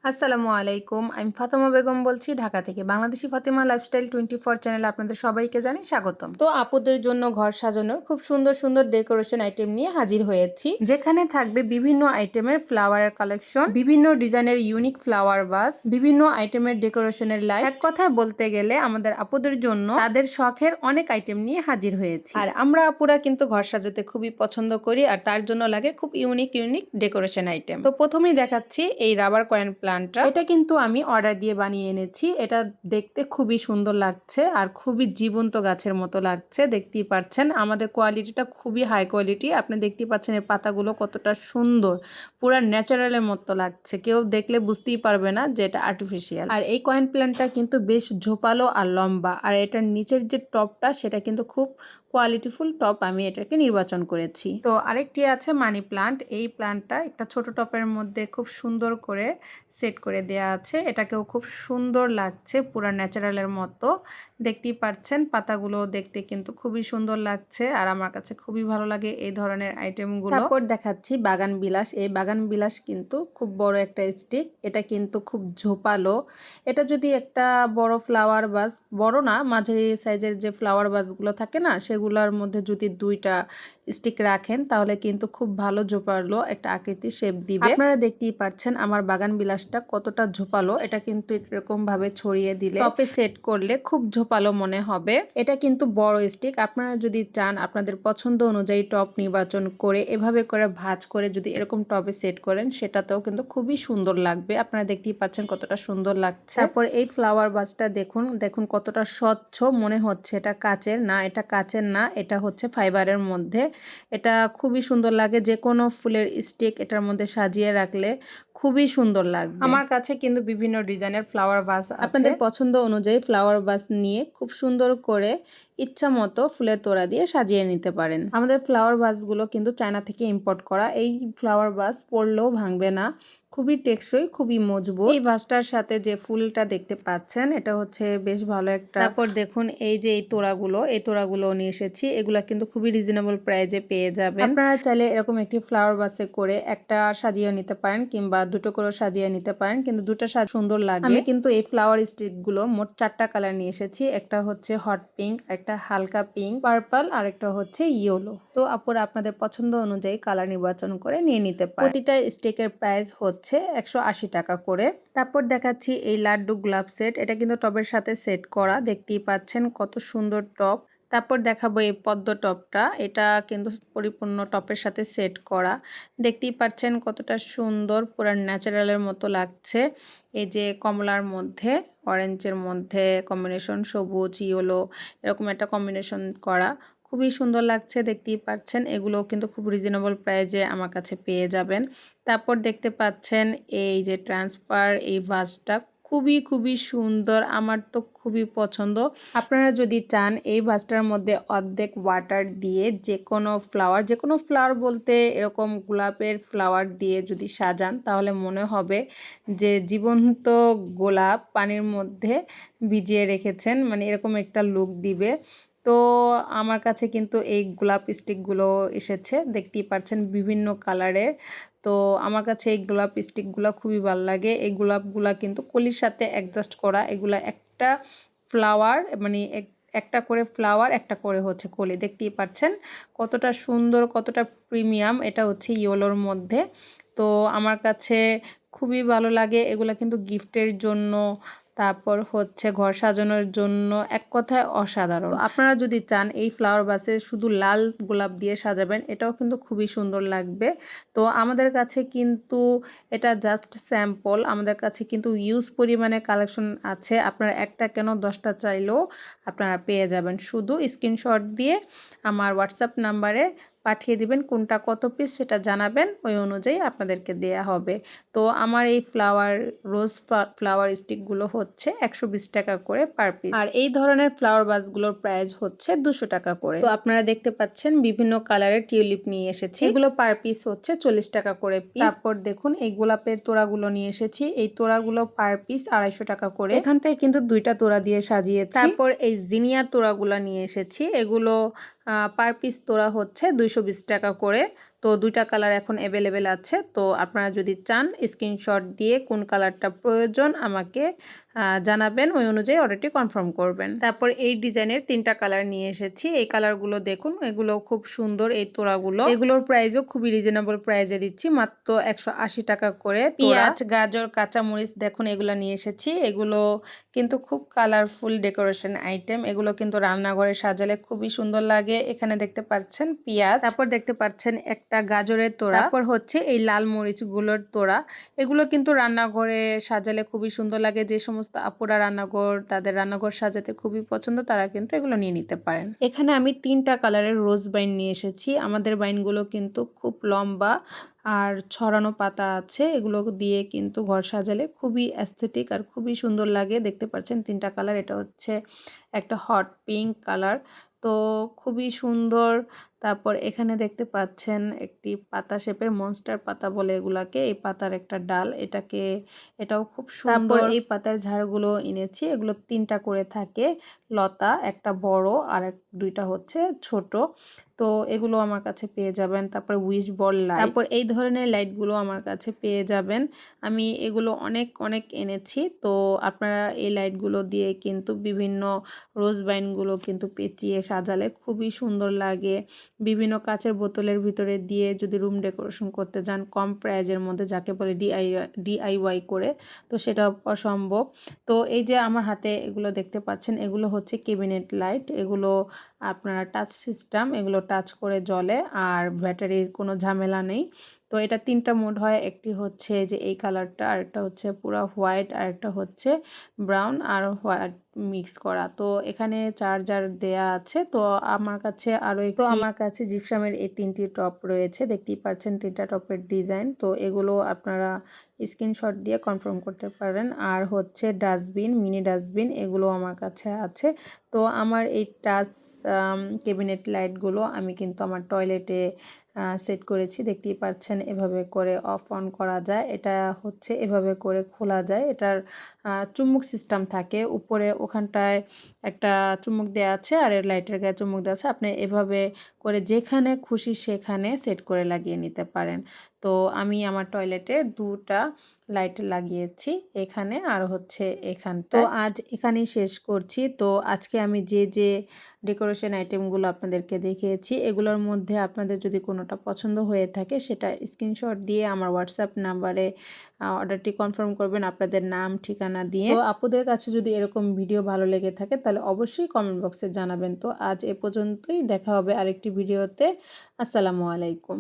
আসসালামু আলাইকুম। আমি ফাতেমা বেগম বলছি ঢাকা থেকে। বাংলাদেশি ফাতেমা লাইফস্টাইল 24 চ্যানেলে আপনাদের সবাইকে জানাই স্বাগতম। তো আপুদের জন্য ঘর সাজানোর খুব সুন্দর সুন্দর ডেকোরেশন আইটেম নিয়ে হাজির হয়েছি, যেখানে থাকবে বিভিন্ন আইটেমের ফ্লাওয়ারের কালেকশন, বিভিন্ন ডিজাইনের ইউনিক ফ্লাওয়ার ভাস, বিভিন্ন আইটেমের ডেকোরেশনের লাইট। এক কথায় বলতে গেলে আমাদের আপুদের জন্য তাদের শখের অনেক আইটেম নিয়ে হাজির হয়েছি। আর আমরা আপুরা কিন্তু ঘর সাজাতে খুবই পছন্দ করি, আর তার জন্য লাগে খুব ইউনিক ইউনিক ডেকোরেশন আইটেম। তো প্রথমেই দেখাচ্ছি এই রাবার কয়েন প্লান্টটা। এটা কিন্তু আমি অর্ডার দিয়ে বানিয়ে এনেছি। এটা দেখতে খুবই সুন্দর লাগছে আর খুবই জীবন্ত গাছের মতো লাগছে। দেখতেই পাচ্ছেন আমাদের কোয়ালিটিটা খুবই হাই কোয়ালিটি। আপনি দেখতেই পাচ্ছেন এর পাতাগুলো কতটা সুন্দর, পুরা ন্যাচারালের মতো লাগছে। কেউ দেখলে বুঝতেই পারবে না যে এটা আর্টিফিশিয়াল। আর এই কয়েন প্ল্যান্টটা কিন্তু বেশ ঝোপালো আর লম্বা, আর এটার নিচের যে টপটা সেটা কিন্তু খুব কোয়ালিটিফুল টপ আমি এটাকে নির্বাচন করেছি। তো আরেকটি আছে মানি প্লান্ট। এই প্লান্টটা একটা ছোট টপের মধ্যে খুব সুন্দর করে সেট করে দেয়া আছে। এটাকেও খুব সুন্দর লাগছে, পুরা ন্যাচারালের মতো। দেখতেই পাচ্ছেন পাতাগুলো দেখতে কিন্তু খুবই সুন্দর লাগছে, আর আমার কাছে খুবই ভালো লাগে এই ধরনের আইটেমগুলো। তারপর দেখাচ্ছি বাগান বিলাস। এই বাগান বিলাস কিন্তু খুব বড় একটা স্টিক। এটা কিন্তু খুব ঝোপালো। এটা যদি একটা বড় ফ্লাওয়ার ভাস, বড় না মাঝারি সাইজের যে ফ্লাওয়ার ভাসগুলো থাকে না, সেগুলোর মধ্যে যদি দুইটা স্টিক রাখেন তাহলে কিন্তু খুব ভালো ঝোপালো একটা আকৃতি শেপ দিবে। আপনারা দেখতেই পাচ্ছেন আমার বাগান বিলাসটা কতটা ঝোপালো। এটা কিন্তু এরকম ভাবে ছড়িয়ে দিলে টপে সেট করলে খুব ঝোপালো মনে হবে। এটা কিন্তু বড় স্টিক। আপনারা যদি চান আপনাদের পছন্দ অনুযায়ী টপ নির্বাচন করে এভাবে করে ভাঁজ করে যদি এরকম টপে সেট করেন সেটাতেও কিন্তু খুবই সুন্দর লাগবে। আপনারা দেখতেই পাচ্ছেন কতটা সুন্দর লাগছে। তারপর এই ফ্লাওয়ার ভাসটা দেখুন, দেখুন কতটা স্বচ্ছ মনে হচ্ছে। এটা কাচের না, এটা কাচের না, এটা হচ্ছে ফাইবারের মধ্যে। এটা খুবই সুন্দর লাগে। যে কোনো ফুলের স্টিক এটার মধ্যে সাজিয়ে রাখলে খুবই সুন্দর লাগবে। আমার কাছে কিন্তু বিভিন্ন ডিজাইনের ফ্লাওয়ার ভাস আছে। আপনাদের পছন্দ অনুযায়ী ফ্লাওয়ার ভাস নিয়ে খুব সুন্দর করে ইচ্ছা মতো ফুলের তোড়া দিয়ে সাজিয়ে নিতে পারেন। আমাদের ফ্লাওয়ার ভাসগুলো কিন্তু চায়না থেকে ইম্পোর্ট করা। এই ফ্লাওয়ার ভাস পড়লেও ভাঙবে না, খুবই টেকসই, খুবই মজবুত। এই ভাসটার সাথে যে ফুলটা দেখতে পাচ্ছেন এটা হচ্ছে বেশ ভালো একটা। তারপর দেখুন এই যে এই তোড়াগুলো নিয়ে এসেছি। এগুলা কিন্তু খুবই রিজনেবল প্রাইজে পেয়ে যাবেন। আপনারা চাইলে এরকম একটি ফ্লাওয়ার ভাসে করে একটা সাজিয়ে নিতে পারেন, কিংবা দুটো করে সাজিয়ে নিতে পারেন, কিন্তু দুটো সুন্দর লাগে। আমি কিন্তু এই ফ্লাওয়ার স্টিকগুলো মোট 4টা কালার নিয়ে এসেছি। একটা হচ্ছে হট পিঙ্ক, একটা হালকা পিঙ্ক, পার্পল, আর একটা হচ্ছে ইয়েলো। তো আপুরা আপনাদের পছন্দ অনুযায়ী কালার নির্বাচন করে নিয়ে নিতে পারেন। প্রতিটা স্টিকের প্রাইস হচ্ছে 180 টাকা করে। তারপর দেখাচ্ছি এই লাড্ডু গোলাপ সেট। এটা কিন্তু টবের সাথে সেট করা। দেখতেই পাচ্ছেন কত সুন্দর টপ। তারপর দেখাবো এই পদ্ম টপটা। এটা কিন্তু পরিপূর্ণ টপের সাথে সেট করা। দেখতেই পাচ্ছেন কতটা সুন্দর, পুরো ন্যাচারালের মতো লাগছে। এই যে কমলার মধ্যে অরেঞ্জের মধ্যে কম্বিনেশন, সবুজ ইয়েলো এরকম একটা কম্বিনেশন করা, খুবই সুন্দর লাগছে। দেখতেই পাচ্ছেন এগুলো কিন্তু খুব রিজনেবল প্রাইজে আমার কাছে পেয়ে যাবেন। তারপর দেখতে পাচ্ছেন এই যে ট্রান্সফার এই ভাসটা খুবই সুন্দর, আমার তো খুবই পছন্দ। আপনারা যদি চান এই ভাসটার মধ্যে অর্ধেক ওয়াটার দিয়ে যে কোনো ফ্লাওয়ার বলতে এরকম গোলাপের ফ্লাওয়ার দিয়ে যদি সাজান তাহলে মনে হবে যে জীবন্ত গোলাপ পানির মধ্যে ভিজিয়ে রেখেছেন, মানে এরকম একটা লুক দিবে। তো আমার কাছে কিন্তু এই গোলাপ স্টিকগুলো এসেছে, দেখতেই পাচ্ছেন বিভিন্ন কালারের। তো আমার কাছে এই গোলাপ স্টিকগুলো খুবই ভালো লাগে। এই গোলাপগুলা কিন্তু কলির সাথে অ্যাডজাস্ট করা। এগুলা একটা ফ্লাওয়ার মানে একটা করে ফ্লাওয়ার, একটা করে হচ্ছে কলি। দেখতেই পাচ্ছেন কতটা সুন্দর, কতটা প্রিমিয়াম। এটা হচ্ছে ইয়েলোর মধ্যে। তো আমার কাছে খুবই ভালো লাগে। এগুলা কিন্তু গিফটের জন্য, তারপর হচ্ছে ঘর সাজানোর জন্য এক কথায় অসাধারণ। আপনারা যদি চান এই ফ্লাওয়ার ভাসে শুধু লাল গোলাপ দিয়ে সাজাবেন, এটাও কিন্তু খুবই সুন্দর লাগবে। তো আমাদের কাছে কিন্তু এটা জাস্ট স্যাম্পল। আমাদের কাছে কিন্তু ইউজ পরিমাণে কালেকশন আছে। আপনারা একটা কেন 10টা চাইলেও আপনারা পেয়ে যাবেন। শুধু স্ক্রিনশট দিয়ে আমার হোয়াটসঅ্যাপ নাম্বারে পাঠিয়ে দিবেন, কোনটা কত পিস সেটা জানাবেন, ওই অনুযায়ী আপনাদেরকে দেয়া হবে। তো আমার এই রোজ ফ্লাওয়ার স্টিকগুলো হচ্ছে 120 টাকা করে পার পিস, আর এই ধরনের ফ্লাওয়ার ভাসগুলোর প্রাইস হচ্ছে 200 টাকা করে। তো আপনারা দেখতে পাচ্ছেন বিভিন্ন কালারের টিউলিপ নিয়ে এসেছি। এগুলো পার পিস হচ্ছে 40 টাকা করে পিস। তারপর দেখুন এই গোলাপের তোড়াগুলো নিয়ে এসেছি। এই তোড়াগুলো পার পিস 250 টাকা করে। এখানটায় কিন্তু 2টা তোড়া দিয়ে সাজিয়েছি। তারপর এই জিনিয়া তোড়াগুলো নিয়ে এসেছি। এগুলো পার পিস তোড়া হচ্ছে 220 টাকা করে। তো 2টা কালার এখন অ্যাভেলেবেল আছে। তো আপনারা যদি চান স্ক্রিনশট দিয়ে কোন কালারটা প্রয়োজন আমাকে জানাবেন, ওই অনুযায়ী অর্ডারটি কনফার্ম করবেন। তারপর এই ডিজাইনের 3টা কালার নিয়ে এসেছি। এই কালারগুলো দেখুন, এগুলো খুব সুন্দর। এই তোড়াগুলো, এগুলোর প্রাইসও খুবই রিজনেবল প্রাইসে দিচ্ছি, মাত্র 180 টাকা করে। পেঁয়াজ, গাজর, কাঁচামরিচ দেখুন এগুলো নিয়ে এসেছি। এগুলো কিন্তু খুব কালারফুল ডেকোরেশন আইটেম। এগুলো কিন্তু রান্নাঘরে সাজালে খুবই সুন্দর লাগে। এখানে দেখতে পাচ্ছেন পেঁয়াজ, তারপর দেখতে পাচ্ছেন একটা গাজরের তোড়া, তারপর হচ্ছে এই লাল মরিচগুলোর তোড়া। এগুলো কিন্তু রান্নাঘরে সাজালে খুবই সুন্দর লাগে। যে সমস্ত আপুরা রান্নাঘর, তাদের রান্নাঘর সাজাতে খুবই পছন্দ, তারা কিন্তু এগুলো নিয়ে নিতে পারেন। এখানে আমি 3টা কালারের রোজ বাইন নিয়ে এসেছি। আমাদের বাইনগুলো কিন্তু খুব লম্বা আর ছড়ানো পাতা আছে। এগুলো দিয়ে কিন্তু ঘর সাজালে খুবই অ্যাস্থেটিক আর খুবই সুন্দর লাগে। দেখতে পাচ্ছেন 3টা কালার। এটা হচ্ছে একটা হট পিঙ্ক কালার, তো খুবই সুন্দর। তারপর এখানে দেখতে পাচ্ছেন একটি পাতা শেপের, মনস্টার পাতা বলে এগুলাকে, এই পাতার একটা ডাল, এটাও খুব সুন্দর। তারপর এই পাতার ঝাড়গুলো এনেছি। এগুলো 3টা করে থাকে লতা, একটা বড় আর 2টা হচ্ছে ছোট। তো এগুলো আমার কাছে পেয়ে যাবেন। তারপর উইশ বল লাইট, তারপর এই ধরনের লাইটগুলো আমার কাছে পেয়ে যাবেন। আমি এগুলো অনেক অনেক এনেছি। তো আপনারা এই লাইটগুলো দিয়ে কিন্তু বিভিন্ন রোজ বাইনগুলো কিন্তু পেঁচিয়ে সাজালে খুবই সুন্দর লাগে। বিভিন্ন কাচের বোতলের ভিতরে দিয়ে যদি রুম ডেকোরেশন করতে যান কম প্রাইজের মধ্যে, যাকে বলে ডিআইওয়াই করে, তো সেটা অসম্ভব। তো এই যে আমার হাতে এগুলো দেখতে পাচ্ছেন, এগুলো হচ্ছে ক্যাবিনেট লাইট। এগুলো আপনারা টাচ সিস্টেম, এগুলো টাচ করে জ্বলে আর ব্যাটারির কোনো ঝামেলা নেই। তো এটা 3টা মোড হয়। একটি হচ্ছে যে এই কালারটা, আরেকটা হচ্ছে পুরো হোয়াইট, আরেকটা হচ্ছে ব্রাউন আর হোয়াইট মিক্স করা। তো এখানে চার্জার দেয়া আছে। তো আমার কাছে আমার কাছে জিপসামের এই 3টি টপ রয়েছে। দেখতেই পাচ্ছেন 3টা টপের ডিজাইন। তো এগুলো আপনারা স্ক্রিনশট দিয়ে কনফার্ম করতে পারেন। আর হচ্ছে ডাস্টবিন, মিনি ডাস্টবিন, এগুলো আমার কাছে আছে। তো আমার এই টাচ ক্যাবিনেট লাইটগুলো আমি কিন্তু আমার টয়লেটে সেট করেছি। দেখতেই পাচ্ছেন এভাবে করে অফ অন করা যায়। এটা হচ্ছে এভাবে করে খোলা যায়। এটার চুম্বক সিস্টেম থাকে উপরে, ওখানটায় একটা চুম্বক দেওয়া আছে আর এর লাইটের গায়ে চুম্বক দেওয়া আছে। আপনি এভাবে করে যেখানে খুশি সেখানে সেট করে লাগিয়ে নিতে পারেন। তো আমি আমার টয়লেটে 2টা লাইট লাগিয়েছি, এখানে আর হচ্ছে এখানটা। তো আজ এখানেই শেষ করছি। তো আজকে আমি যে ডেকোরেশন আইটেমগুলো আপনাদেরকে দেখিয়েছি, এগুলোর মধ্যে আপনাদের যদি কোনোটা পছন্দ হয়ে থাকে সেটা স্ক্রিনশট দিয়ে আমার হোয়াটসঅ্যাপ নাম্বারে অর্ডারটি কনফার্ম করবেন আপনাদের নাম ঠিকানা দিয়ে। তো আপুদের কাছে যদি এরকম ভিডিও ভালো লেগে থাকে তাহলে অবশ্যই কমেন্ট বক্সে জানাবেন। তো আজ এ পর্যন্তই, দেখা হবে আরেকটি ভিডিওতে। আসসালামু আলাইকুম।